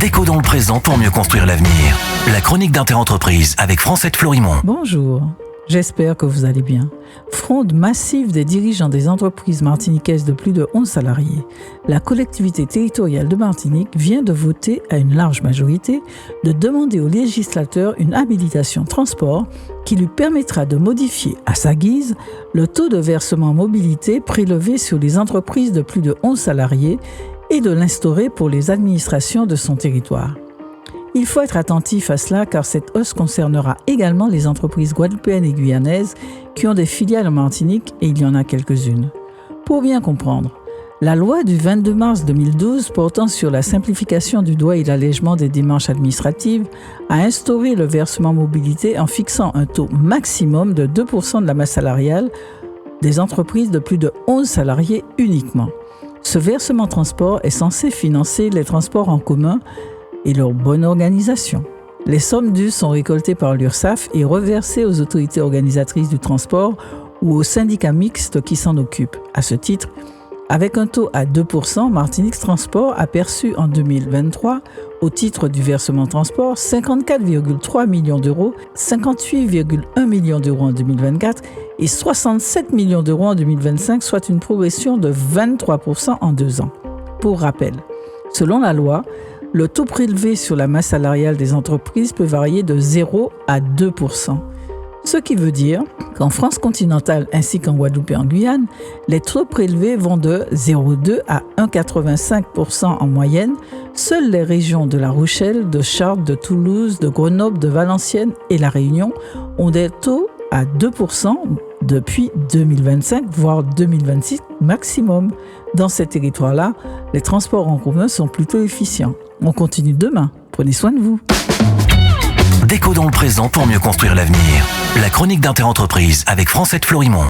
Déco dans le présent pour mieux construire l'avenir. La chronique d'Interentreprise avec Francette Florimond. Bonjour, j'espère que vous allez bien. Fronde massive des dirigeants des entreprises martiniquaises de plus de 11 salariés. La collectivité territoriale de Martinique vient de voter à une large majorité de demander au législateur une habilitation transport qui lui permettra de modifier à sa guise le taux de versement mobilité prélevé sur les entreprises de plus de 11 salariés et de l'instaurer pour les administrations de son territoire. Il faut être attentif à cela car cette hausse concernera également les entreprises guadeloupéennes et guyanaises qui ont des filiales en Martinique et il y en a quelques-unes. Pour bien comprendre, la loi du 22 mars 2012 portant sur la simplification du droit et l'allègement des démarches administratives a instauré le versement mobilité en fixant un taux maximum de 2% de la masse salariale des entreprises de plus de 11 salariés uniquement. Ce versement transport est censé financer les transports en commun et leur bonne organisation. Les sommes dues sont récoltées par l'URSSAF et reversées aux autorités organisatrices du transport ou aux syndicats mixtes qui s'en occupent. À ce titre, avec un taux à 2%, Martinique Transport a perçu en 2023, au titre du versement transport, 54,3 millions d'euros, 58,1 millions d'euros en 2024 et 67 millions d'euros en 2025, soit une progression de 23% en 2 ans. Pour rappel, selon la loi, le taux prélevé sur la masse salariale des entreprises peut varier de 0 à 2%. Ce qui veut dire qu'en France continentale ainsi qu'en Guadeloupe et en Guyane, les taux prélevés vont de 0,2 à 1,85% en moyenne. Seules les régions de La Rochelle, de Chartres, de Toulouse, de Grenoble, de Valenciennes et La Réunion ont des taux à 2% depuis 2025, voire 2026 maximum. Dans ces territoires-là, les transports en commun sont plutôt efficients. On continue demain. Prenez soin de vous. Déco dans le présent pour mieux construire l'avenir. La chronique d'Interentreprise avec Francette Florimond.